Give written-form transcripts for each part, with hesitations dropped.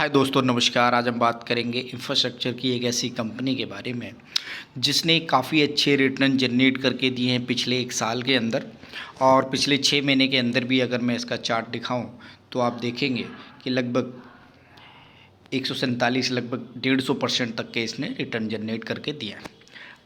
हाय दोस्तों, नमस्कार। आज हम बात करेंगे इंफ्रास्ट्रक्चर की एक ऐसी कंपनी के बारे में जिसने काफ़ी अच्छे रिटर्न जनरेट करके दिए हैं पिछले 1 साल के अंदर। और पिछले 6 महीने के अंदर भी अगर मैं इसका चार्ट दिखाऊं तो आप देखेंगे कि लगभग 147 लगभग 150% तक के इसने रिटर्न जनरेट करके दिया है।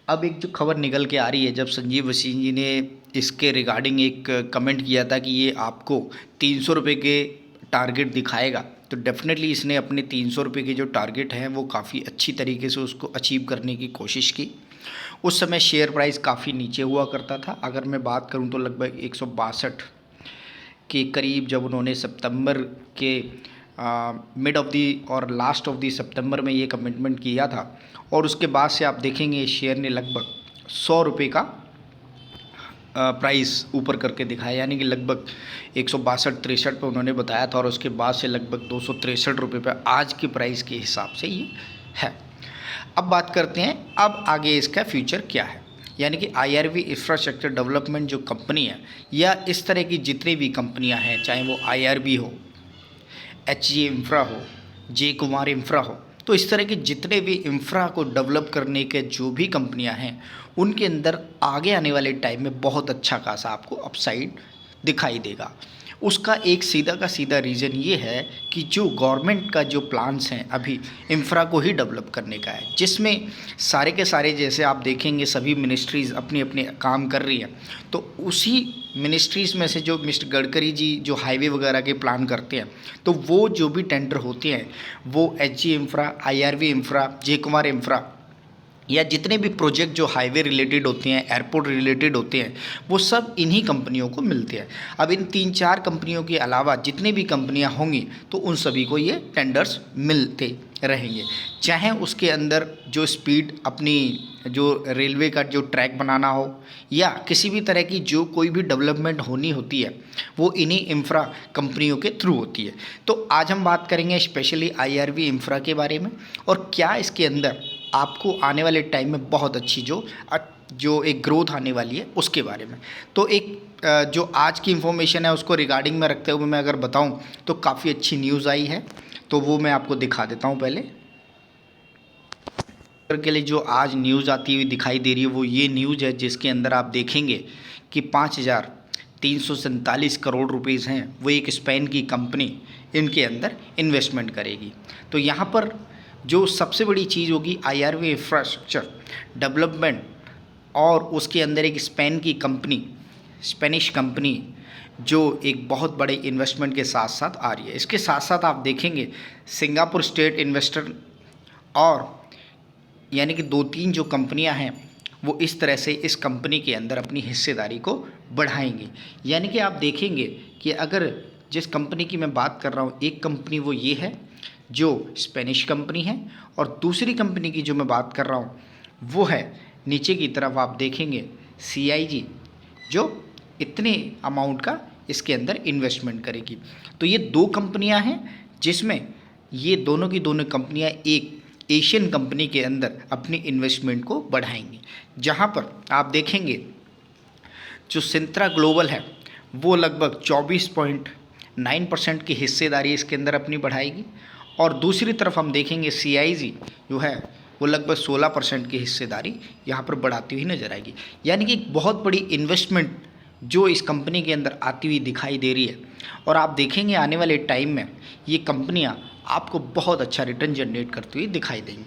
अब एक जो खबर निकल के आ रही है, जब संजीव वसीम जी ने इसके रिगार्डिंग एक कमेंट किया था कि ये आपको 300 रुपये के टारगेट दिखाएगा, तो डेफिनेटली इसने अपने 300 रुपये के जो टारगेट हैं वो काफ़ी अच्छी तरीके से उसको अचीव करने की कोशिश की। उस समय शेयर प्राइस काफ़ी नीचे हुआ करता था। अगर मैं बात करूं तो लगभग 162 के करीब जब उन्होंने सितंबर के मिड ऑफ दी और लास्ट ऑफ दी सितंबर में ये कमिटमेंट किया था, और उसके बाद से आप देखेंगे शेयर ने लगभग 100 रुपये का प्राइस ऊपर करके दिखाया, यानी कि लगभग 162-63 पे उन्होंने बताया था, और उसके बाद से लगभग 263 रुपये पे आज की प्राइस के हिसाब से ये है। अब बात करते हैं अब आगे इसका फ्यूचर क्या है, यानी कि IRV इंफ्रास्ट्रक्चर डेवलपमेंट जो कंपनी है, या इस तरह की जितनी भी कंपनियां हैं, चाहे वो IRB हो, HG इंफ्रा हो, जे कुमार इंफ्रा हो, तो इस तरह के जितने भी इंफ्रा को डेवलप करने के जो भी कंपनियां हैं, उनके अंदर आगे आने वाले टाइम में बहुत अच्छा खासा आपको अपसाइड दिखाई देगा। उसका एक सीधा का सीधा रीज़न ये है कि जो गवर्नमेंट का जो प्लान्स हैं अभी इंफ्रा को ही डेवलप करने का है, जिसमें सारे के सारे जैसे आप देखेंगे सभी मिनिस्ट्रीज़ अपने अपने काम कर रही हैं, तो उसी मिनिस्ट्रीज़ में से जो मिस्टर गडकरी जी जो हाईवे वगैरह के प्लान करते हैं, तो वो जो भी टेंडर होते हैं वो HG इंफ्रा, IRV इंफ्रा, जे कुमार इंफ्रा, या जितने भी प्रोजेक्ट जो हाईवे रिलेटेड होते हैं, एयरपोर्ट रिलेटेड होते हैं, वो सब इन्हीं कंपनियों को मिलते हैं। अब इन 3-4 कंपनियों के अलावा जितने भी कंपनियां होंगी तो उन सभी को ये टेंडर्स मिलते रहेंगे, चाहे उसके अंदर जो स्पीड अपनी जो रेलवे का जो ट्रैक बनाना हो, या किसी भी तरह की जो कोई भी डेवलपमेंट होनी होती है वो इन्हीं इंफ्रा कंपनियों के थ्रू होती है। तो आज हम बात करेंगे स्पेशली IRV इंफ्रा के बारे में, और क्या इसके अंदर आपको आने वाले टाइम में बहुत अच्छी जो एक ग्रोथ आने वाली है उसके बारे में। तो एक जो आज की इन्फॉर्मेशन है उसको रिगार्डिंग में रखते हुए मैं अगर बताऊं तो काफ़ी अच्छी न्यूज़ आई है, तो वो मैं आपको दिखा देता हूं। पहले के लिए जो आज न्यूज़ आती हुई दिखाई दे रही है वो ये न्यूज़ है, जिसके अंदर आप देखेंगे कि 5,347 करोड़ रुपीज़ हैं वो एक स्पेन की कंपनी इनके अंदर इन्वेस्टमेंट करेगी। तो यहाँ पर जो सबसे बड़ी चीज़ होगी IRV इंफ्रास्ट्रक्चर डेवलपमेंट, और उसके अंदर एक स्पेनिश कंपनी जो एक बहुत बड़े इन्वेस्टमेंट के साथ साथ आ रही है। इसके साथ साथ आप देखेंगे सिंगापुर स्टेट इन्वेस्टर, और यानी कि 2-3 जो कंपनियां हैं वो इस तरह से इस कंपनी के अंदर अपनी हिस्सेदारी को बढ़ाएंगी। यानी कि आप देखेंगे कि अगर जिस कंपनी की मैं बात कर रहा हूँ, एक कंपनी वो ये है जो स्पेनिश कंपनी है, और दूसरी कंपनी की जो मैं बात कर रहा हूँ वो है नीचे की तरफ आप देखेंगे CIG, जो इतने अमाउंट का इसके अंदर इन्वेस्टमेंट करेगी। तो ये 2 कंपनियां हैं जिसमें ये दोनों की दोनों कंपनियां एक एशियन कंपनी के अंदर अपनी इन्वेस्टमेंट को बढ़ाएंगी, जहां पर आप देखेंगे जो सिंत्रा ग्लोबल है वो लगभग 24.9% की हिस्सेदारी इसके अंदर अपनी बढ़ाएगी, और दूसरी तरफ हम देखेंगे CIG जो है वो लगभग 16% की हिस्सेदारी यहाँ पर बढ़ाती हुई नजर आएगी। यानी कि एक बहुत बड़ी इन्वेस्टमेंट जो इस कंपनी के अंदर आती हुई दिखाई दे रही है, और आप देखेंगे आने वाले टाइम में ये कंपनियाँ आपको बहुत अच्छा रिटर्न जनरेट करती हुई दिखाई देंगी।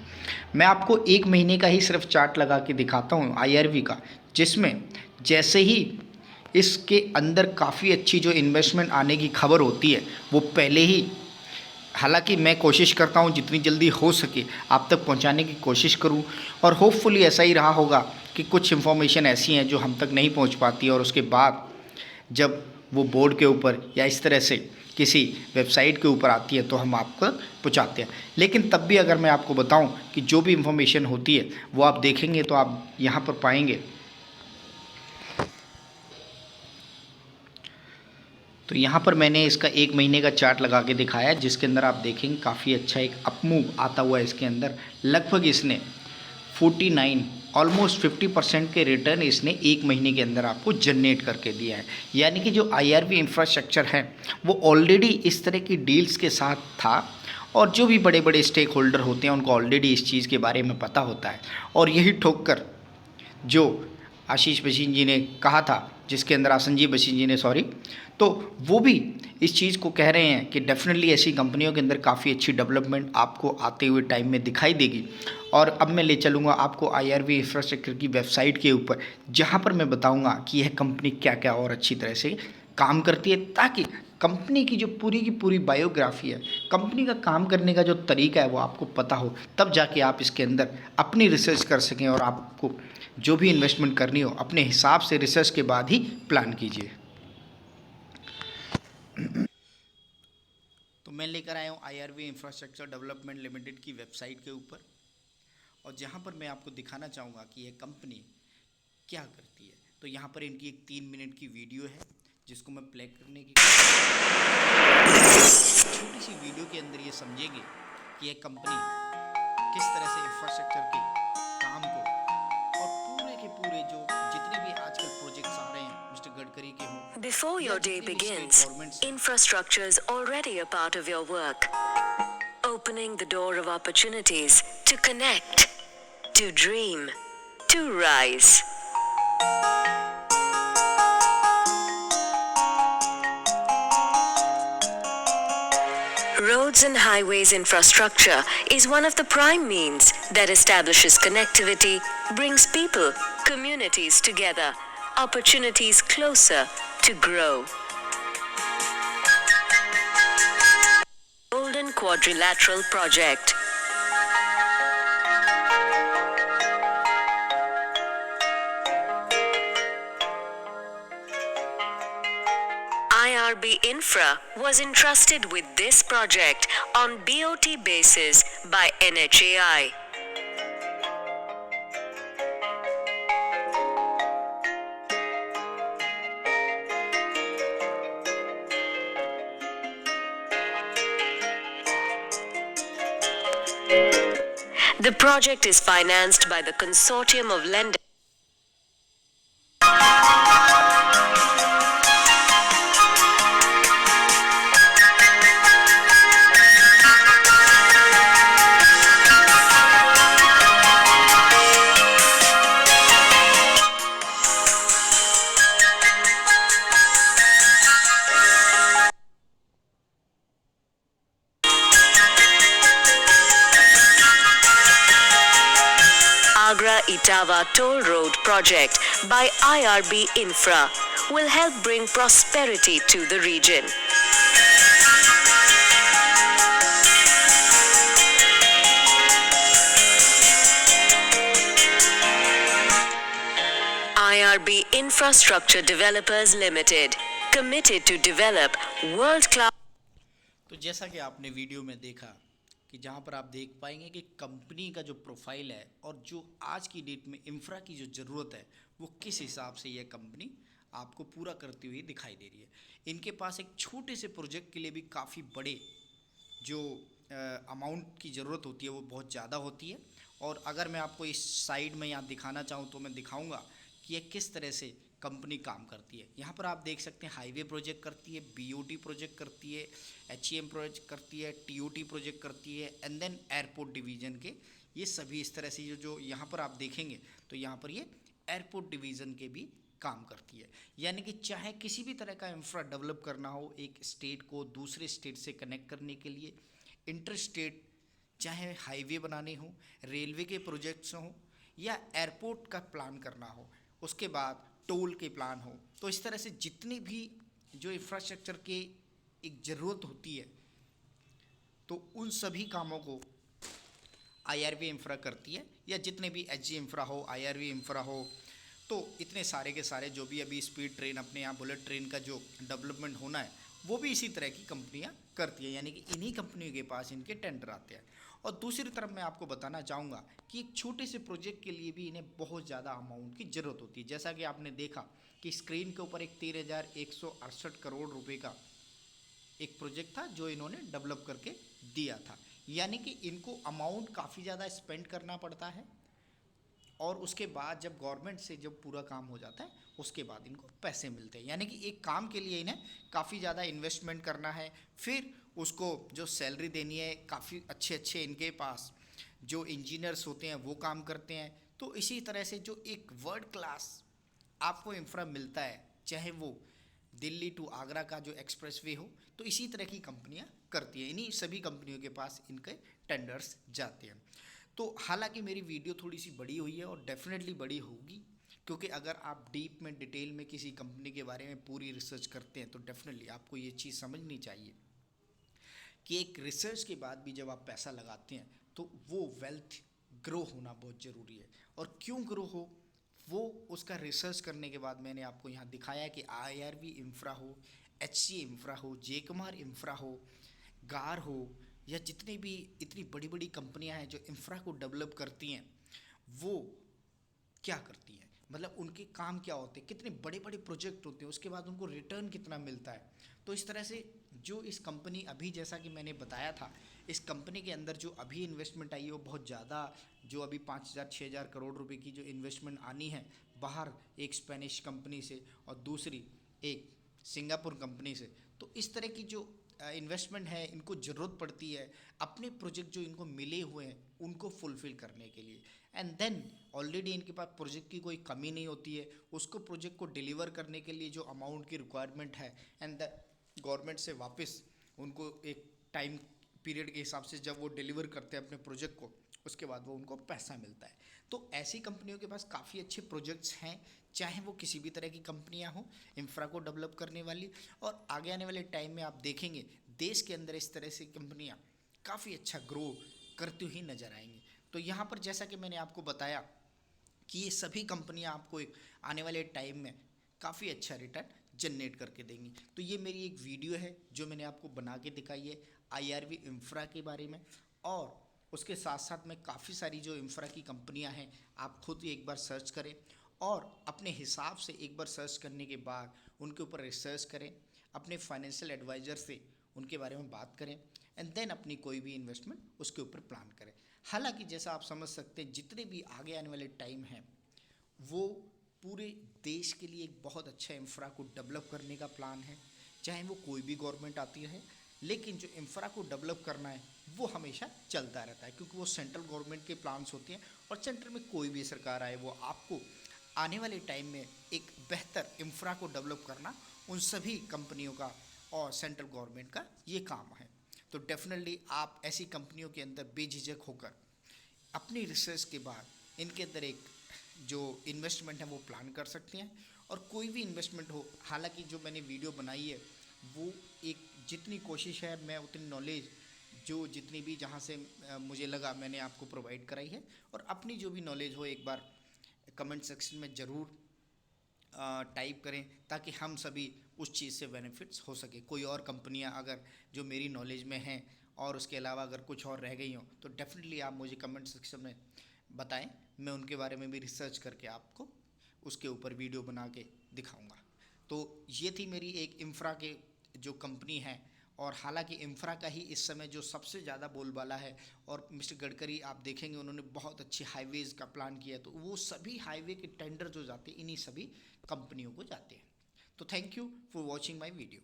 मैं आपको 1 महीने का ही सिर्फ चार्ट लगा के दिखाता हूँ IRV का, जिसमें जैसे ही इसके अंदर काफ़ी अच्छी जो इन्वेस्टमेंट आने की खबर होती है वो पहले ही, हालांकि मैं कोशिश करता हूं जितनी जल्दी हो सके आप तक पहुंचाने की कोशिश करूं, और होपफुली ऐसा ही रहा होगा कि कुछ इन्फॉर्मेशन ऐसी हैं जो हम तक नहीं पहुंच पाती, और उसके बाद जब वो बोर्ड के ऊपर या इस तरह से किसी वेबसाइट के ऊपर आती है तो हम आपको पहुँचाते हैं। लेकिन तब भी अगर मैं आपको बताऊँ कि जो भी इन्फॉर्मेशन होती है वो आप देखेंगे तो आप यहाँ पर पाएंगे। तो यहाँ पर मैंने इसका 1 महीने का चार्ट लगा के दिखाया है, जिसके अंदर आप देखेंगे काफ़ी अच्छा एक अपमूव आता हुआ है। इसके अंदर लगभग इसने 49 ऑलमोस्ट 50% के रिटर्न इसने 1 महीने के अंदर आपको जनरेट करके दिया है। यानी कि जो आईआरवी इंफ्रास्ट्रक्चर है वो ऑलरेडी इस तरह की डील्स के साथ था, और जो भी बड़े बड़े स्टेक होल्डर होते हैं उनको ऑलरेडी इस चीज़ के बारे में पता होता है। और यही ठोक जो आशीष बशीन जी ने कहा था, जिसके अंदर संजीव बशीन जी ने, सॉरी, तो वो भी इस चीज़ को कह रहे हैं कि डेफिनेटली ऐसी कंपनियों के अंदर काफ़ी अच्छी डेवलपमेंट आपको आते हुए टाइम में दिखाई देगी। और अब मैं ले चलूँगा आपको आईआरवी इंफ्रास्ट्रक्चर की वेबसाइट के ऊपर, जहाँ पर मैं बताऊँगा कि यह कंपनी क्या क्या और अच्छी तरह से काम करती है, ताकि कंपनी की जो पूरी की पूरी बायोग्राफी है, कंपनी का काम करने का जो तरीका है वो आपको पता हो, तब जाके आप इसके अंदर अपनी रिसर्च कर सकें और आपको जो भी इन्वेस्टमेंट करनी हो अपने हिसाब से रिसर्च के बाद ही प्लान कीजिए। तो मैं लेकर आया हूँ आईआरवी इंफ्रास्ट्रक्चर डेवलपमेंट लिमिटेड की वेबसाइट के ऊपर, और जहाँ पर मैं आपको दिखाना चाहूँगा कि यह कंपनी क्या करती है। तो यहाँ पर इनकी एक 3 मिनट की वीडियो है, जिसको मैं प्ले करने की छोटी सी वीडियो के अंदर ये समझेंगे कि यह कंपनी किस तरह से इंफ्रास्ट्रक्चर के काम को, और पूरे के पूरे जो जितने भी आजकल प्रोजेक्ट्स आ रहे हैं मिस्टर गडकरी के हों, Before your day begins, infrastructure is already a part of your work, opening the door of opportunities to connect, to dream, to rise. Roads and highways infrastructure is one of the prime means that establishes connectivity, brings people, communities together, opportunities closer to grow. Golden Quadrilateral Project. IRB Infra was entrusted with this project on BOT basis by NHAI. The project is financed by the consortium of lenders. Agra-Etawah Toll Road project by IRB Infra will help bring prosperity to the region. IRB Infrastructure Developers Limited, committed to develop world-class. तो जैसा कि आपने video में देखा कि जहाँ पर आप देख पाएंगे कि कंपनी का जो प्रोफाइल है और जो आज की डेट में इंफ्रा की जो ज़रूरत है वो किस हिसाब से यह कंपनी आपको पूरा करती हुई दिखाई दे रही है। इनके पास एक छोटे से प्रोजेक्ट के लिए भी काफ़ी बड़े जो अमाउंट की ज़रूरत होती है वो बहुत ज़्यादा होती है। और अगर मैं आपको इस साइड में यहाँ दिखाना चाहूँ तो मैं दिखाऊँगा कि यह किस तरह से कंपनी काम करती है। यहाँ पर आप देख सकते हैं हाईवे प्रोजेक्ट करती है, बीओटी प्रोजेक्ट करती है, एचईएम प्रोजेक्ट करती है, टीओटी प्रोजेक्ट करती है, एंड देन एयरपोर्ट डिवीज़न के ये सभी इस तरह से जो यहाँ पर आप देखेंगे तो यहाँ पर ये एयरपोर्ट डिवीज़न के भी काम करती है। यानी कि चाहे किसी भी तरह का इंफ्रा डेवलप करना हो एक स्टेट को दूसरे स्टेट से कनेक्ट करने के लिए, इंटर स्टेट चाहे हाईवे बनाने हो, रेलवे के प्रोजेक्ट्स हों या एयरपोर्ट का प्लान करना हो, उसके बाद टोल के प्लान हो, तो इस तरह से जितनी भी जो इंफ्रास्ट्रक्चर के एक ज़रूरत होती है तो उन सभी कामों को आईआरवी इंफ्रा करती है। या जितने भी एचजी इंफ्रा हो, आईआरवी इंफ्रा हो, तो इतने सारे के सारे जो भी अभी स्पीड ट्रेन अपने यहाँ बुलेट ट्रेन का जो डेवलपमेंट होना है वो भी इसी तरह की कंपनियाँ करती है। यानी कि इन्हीं कंपनियों के पास इनके टेंडर आते हैं। और दूसरी तरफ मैं आपको बताना चाहूँगा कि एक छोटे से प्रोजेक्ट के लिए भी इन्हें बहुत ज़्यादा अमाउंट की ज़रूरत होती है। जैसा कि आपने देखा कि स्क्रीन के ऊपर एक 13,168 करोड़ रुपए का एक प्रोजेक्ट था जो इन्होंने डेवलप करके दिया था। यानी कि इनको अमाउंट काफ़ी ज़्यादा स्पेंड करना पड़ता है और उसके बाद जब गवर्नमेंट से जब पूरा काम हो जाता है उसके बाद इनको पैसे मिलते हैं। यानी कि एक काम के लिए इन्हें काफ़ी ज़्यादा इन्वेस्टमेंट करना है, फिर उसको जो सैलरी देनी है, काफ़ी अच्छे अच्छे इनके पास जो इंजीनियर्स होते हैं वो काम करते हैं। तो इसी तरह से जो एक वर्ल्ड क्लास आपको इंफ्रा मिलता है, चाहे वो दिल्ली टू आगरा का जो एक्सप्रेसवे हो, तो इसी तरह की कंपनियां करती हैं। इन्हीं सभी कंपनियों के पास इनके टेंडर्स जाते हैं। तो हालांकि मेरी वीडियो थोड़ी सी बड़ी हुई है और डेफिनेटली बड़ी होगी, क्योंकि अगर आप डीप में डिटेल में किसी कंपनी के बारे में पूरी रिसर्च करते हैं तो डेफिनेटली आपको ये चीज़ समझनी चाहिए कि एक रिसर्च के बाद भी जब आप पैसा लगाते हैं तो वो वेल्थ ग्रो होना बहुत ज़रूरी है। और क्यों ग्रो हो वो उसका रिसर्च करने के बाद मैंने आपको यहाँ दिखाया कि IRV इंफ्रा हो, HC इंफ्रा हो, जे कुमार इंफ्रा हो, गार हो, या जितनी भी इतनी बड़ी बड़ी कंपनियां हैं जो इंफ्रा को डेवलप करती हैं, वो क्या करती हैं, मतलब उनके काम क्या होते हैं, कितने बड़े बड़े प्रोजेक्ट होते हैं, उसके बाद उनको रिटर्न कितना मिलता है। तो इस तरह से जो इस कंपनी अभी, जैसा कि मैंने बताया था, इस कंपनी के अंदर जो अभी इन्वेस्टमेंट आई है वो बहुत ज़्यादा, जो अभी 5,000-6,000 करोड़ रुपए की जो इन्वेस्टमेंट आनी है बाहर, एक स्पेनिश कंपनी से और दूसरी एक सिंगापुर कंपनी से, तो इस तरह की जो इन्वेस्टमेंट है इनको ज़रूरत पड़ती है अपने प्रोजेक्ट जो इनको मिले हुए हैं उनको फुलफ़िल करने के लिए। एंड देन ऑलरेडी इनके पास प्रोजेक्ट की कोई कमी नहीं होती है, उसको प्रोजेक्ट को डिलीवर करने के लिए जो अमाउंट की रिक्वायरमेंट है, एंड द गवर्नमेंट से वापस उनको एक टाइम पीरियड के हिसाब से जब वो डिलीवर करते हैं अपने प्रोजेक्ट को, उसके बाद वो उनको पैसा मिलता है। तो ऐसी कंपनियों के पास काफ़ी अच्छे प्रोजेक्ट्स हैं, चाहे वो किसी भी तरह की कंपनियां हों इंफ्रा को डेवलप करने वाली। और आगे आने वाले टाइम में आप देखेंगे देश के अंदर इस तरह से कंपनियां काफ़ी अच्छा ग्रो करती हुई नज़र आएंगी। तो यहाँ पर जैसा कि मैंने आपको बताया कि ये सभी कंपनियां आपको एक आने वाले टाइम में काफ़ी अच्छा रिटर्न जनरेट करके देंगी। तो ये मेरी एक वीडियो है जो मैंने आपको बना के दिखाई है IRV इंफ्रा के बारे में, और उसके साथ साथ में काफ़ी सारी जो इंफ्रा की कंपनियां हैं आप खुद एक बार सर्च करें और अपने हिसाब से एक बार सर्च करने के बाद उनके ऊपर रिसर्च करें, अपने फाइनेंशियल एडवाइज़र से उनके बारे में बात करें, एंड देन अपनी कोई भी इन्वेस्टमेंट उसके ऊपर प्लान करें। हालांकि जैसा आप समझ सकते हैं जितने भी आगे आने वाले टाइम हैं वो पूरे देश के लिए एक बहुत अच्छा इंफ्रा को डेवलप करने का प्लान है, चाहे वो कोई भी गवर्नमेंट आती है, लेकिन जो इंफ्रा को डेवलप करना है वो हमेशा चलता रहता है, क्योंकि वो सेंट्रल गवर्नमेंट के प्लान्स होते हैं और सेंटर में कोई भी सरकार आए वो आपको आने वाले टाइम में एक बेहतर इंफ्रा को डेवलप करना उन सभी कंपनियों का और सेंट्रल गवर्नमेंट का ये काम है। तो डेफिनेटली आप ऐसी कंपनियों के अंदर बेझिझक होकर अपनी रिसर्च के बाद इनके अंदर एक जो इन्वेस्टमेंट है वो प्लान कर सकते हैं। और कोई भी इन्वेस्टमेंट हो, हालांकि जो मैंने वीडियो बनाई है वो एक जितनी कोशिश है मैं उतनी नॉलेज जो जितनी भी जहाँ से मुझे लगा मैंने आपको प्रोवाइड कराई है। और अपनी जो भी नॉलेज हो एक बार कमेंट सेक्शन में ज़रूर टाइप करें ताकि हम सभी उस चीज़ से बेनिफिट्स हो सके। कोई और कंपनियां अगर जो मेरी नॉलेज में हैं और उसके अलावा अगर कुछ और रह गई हों तो डेफिनेटली आप मुझे कमेंट सेक्शन में बताएं, मैं उनके बारे में भी रिसर्च करके आपको उसके ऊपर वीडियो बना के दिखाऊंगा। तो ये थी मेरी एक इंफ्रा के जो कंपनी है, और हालांकि इंफ्रा का ही इस समय जो सबसे ज़्यादा बोलबाला है। और मिस्टर गडकरी आप देखेंगे उन्होंने बहुत अच्छे हाईवेज़ का प्लान किया, तो वो सभी हाईवे के टेंडर जो जाते हैं इन्हीं सभी कंपनियों को जाते हैं। तो thank you for watching my video.